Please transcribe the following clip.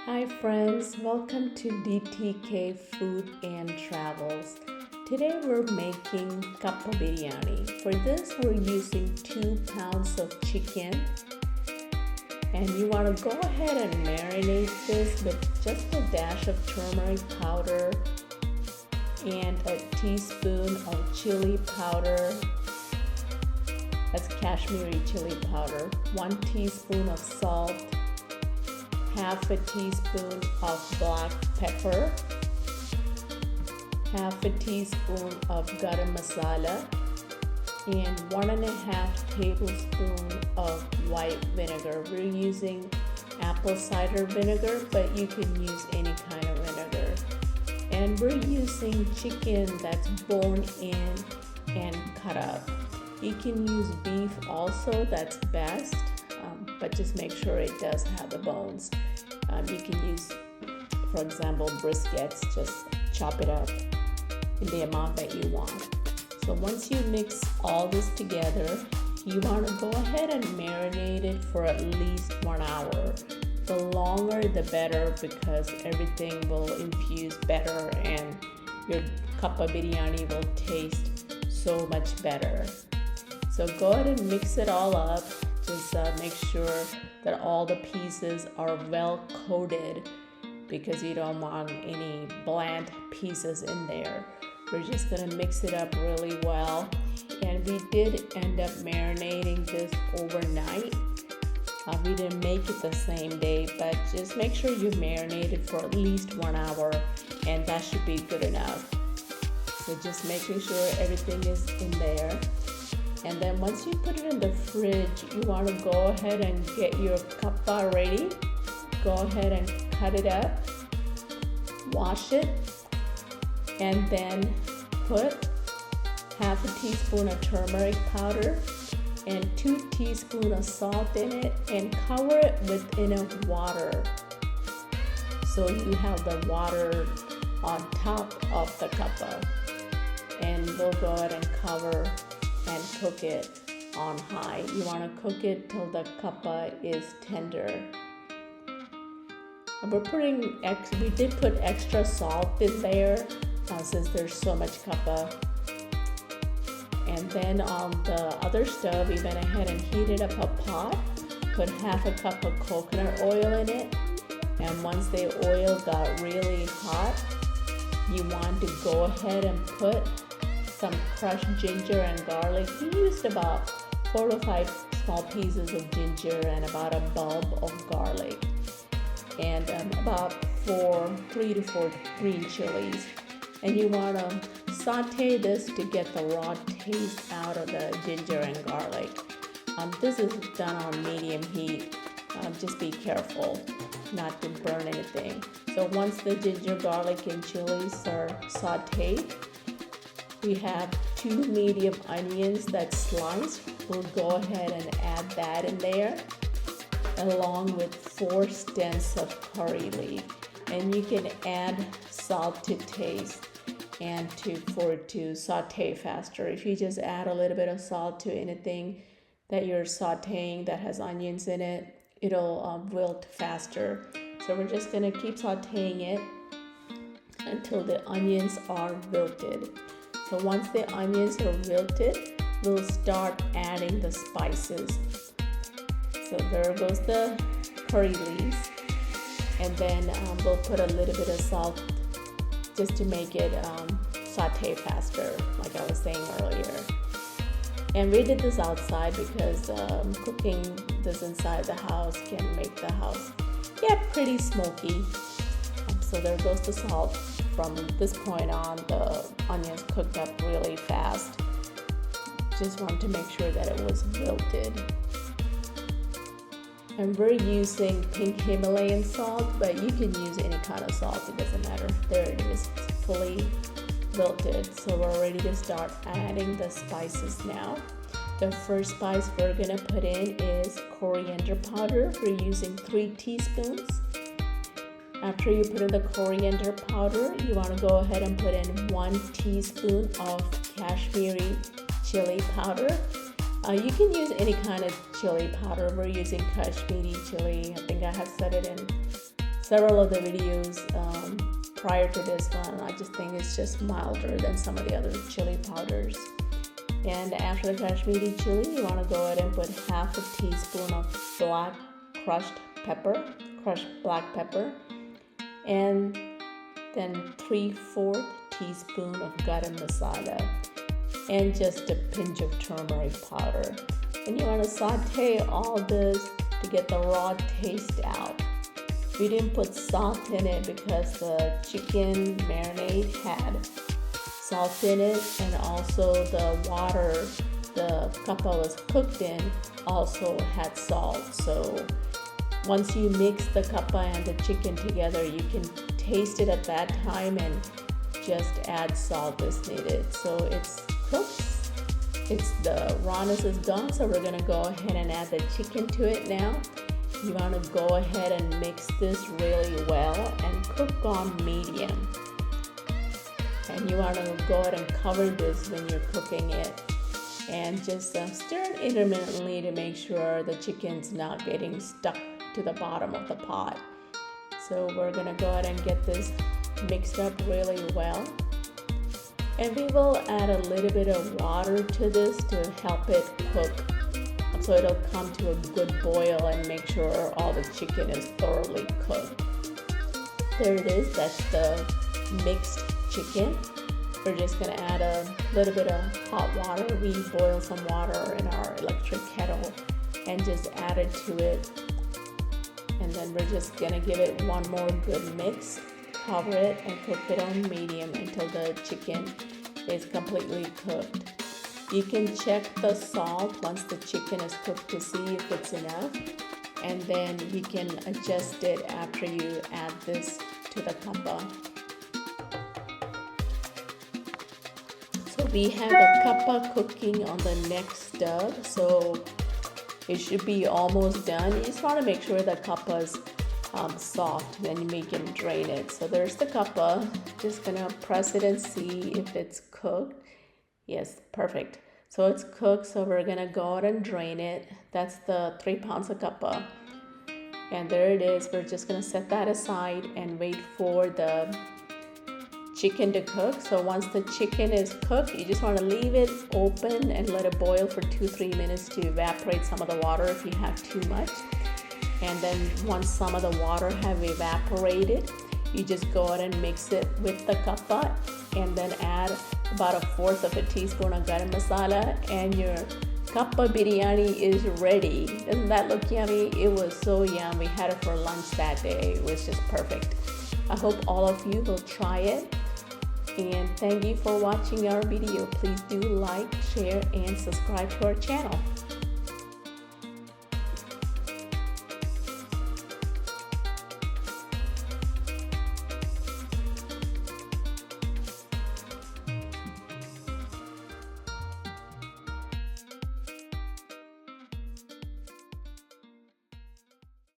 Hi friends, welcome to DTK Food and Travels. Today we're making Kappa biryani. For this we're using 2 pounds of chicken, and you want to go ahead and marinate this with just a dash of turmeric powder and a teaspoon of chili powder. That's Kashmiri chili powder, 1 teaspoon of salt, half a teaspoon of black pepper, half a teaspoon of garam masala, and 1.5 tablespoons of white vinegar. We're using apple cider vinegar, but you can use any kind of vinegar. And we're using chicken that's bone in and cut up. You can use beef also, that's best. But just make sure it does have the bones. You can use, for example, briskets, just chop it up in the amount that you want. So once you mix all this together, you want to go ahead and marinate it for at least 1 hour. The longer the better, because everything will infuse better and your kappa biryani will taste so much better. So go ahead and mix it all up. Just make sure that all the pieces are well coated, because you don't want any bland pieces in there. We're just gonna mix it up really well, and we did end up marinating this overnight. We didn't make it the same day, but just make sure you marinate it for at least 1 hour, and that should be good enough. So just making sure everything is in there. And then once you put it in the fridge, you want to go ahead and get your kappa ready. Go ahead and cut it up, wash it, and then put half a teaspoon of turmeric powder and 2 teaspoons of salt in it, and cover it with enough water so you have the water on top of the kappa. And we'll go ahead and cover and cook it on high. You want to cook it till the kappa is tender. And we did put extra salt in there since there's so much kappa. And then on the other stove, we went ahead and heated up a pot, put half a cup of coconut oil in it, and once the oil got really hot, you want to go ahead and put some crushed ginger and garlic. We used about 4 to 5 small pieces of ginger and about a bulb of garlic, and about 3 to 4 green chilies. And you want to saute this to get the raw taste out of the ginger and garlic. This is done on medium heat. Just be careful not to burn anything. So once the ginger, garlic, and chilies are sauteed, we have 2 medium onions that's sliced. We'll go ahead and add that in there, along with 4 stems of curry leaf. And you can add salt to taste and for it to saute faster. If you just add a little bit of salt to anything that you're sauteing that has onions in it, it'll wilt faster. So we're just gonna keep sauteing it until the onions are wilted. So once the onions are wilted, we'll start adding the spices. So there goes the curry leaves, and then we'll put a little bit of salt just to make it saute faster, like I was saying earlier. And we did this outside because cooking this inside the house can make the house get pretty smoky. So there goes the salt. From this point on, the onions cooked up really fast. Just want to make sure that it was wilted. And we're using pink Himalayan salt, but you can use any kind of salt, it doesn't matter. There it is, it's fully wilted. So we're ready to start adding the spices now. The first spice we're gonna put in is coriander powder. We're using 3 teaspoons. After you put in the coriander powder, you want to go ahead and put in 1 teaspoon of Kashmiri chili powder. You can use any kind of chili powder. We're using Kashmiri chili. I think I have said it in several of the videos prior to this one. I just think it's just milder than some of the other chili powders. And after the Kashmiri chili, you want to go ahead and put half a teaspoon of crushed black pepper, and then 3/4 teaspoon of garam masala, and just a pinch of turmeric powder. And you want to saute all this to get the raw taste out. We didn't put salt in it because the chicken marinade had salt in it, and also the water the kappa was cooked in also had salt. So once you mix the kappa and the chicken together, you can taste it at that time and just add salt as needed. So it's cooked. The rawness is gone, so we're gonna go ahead and add the chicken to it now. You want to go ahead and mix this really well and cook on medium. And you want to go ahead and cover this when you're cooking it, and just stir it intermittently to make sure the chicken's not getting stuck to the bottom of the pot. So we're gonna go ahead and get this mixed up really well. And we will add a little bit of water to this to help it cook, so it'll come to a good boil and make sure all the chicken is thoroughly cooked. There it is, that's the mixed chicken. We're just gonna add a little bit of hot water. We boil some water in our electric kettle and just add it to it. And then we're just gonna give it one more good mix, cover it, and cook it on medium until the chicken is completely cooked. You can check the salt once the chicken is cooked to see if it's enough, and then you can adjust it after you add this to the kappa. So we have the kappa cooking on the next stove, so it should be almost done. You just want to make sure the kappa is soft, then you can drain it. So there's the kappa. Just gonna press it and see if it's cooked. Yes, perfect. So it's cooked, so we're gonna go out and drain it. That's the 3 pounds of kappa. And there it is. We're just gonna set that aside and wait for the chicken to cook. So once the chicken is cooked, you just want to leave it open and let it boil for 2-3 minutes to evaporate some of the water if you have too much. And then once some of the water have evaporated, you just go ahead and mix it with the kappa, and then add about 1/4 of a teaspoon of garam masala, and your kappa biryani is ready. Doesn't that look yummy? It was so yum. We had it for lunch that day. It was just perfect. I hope all of you will try it. And thank you for watching our video. Please do like, share, and subscribe to our channel.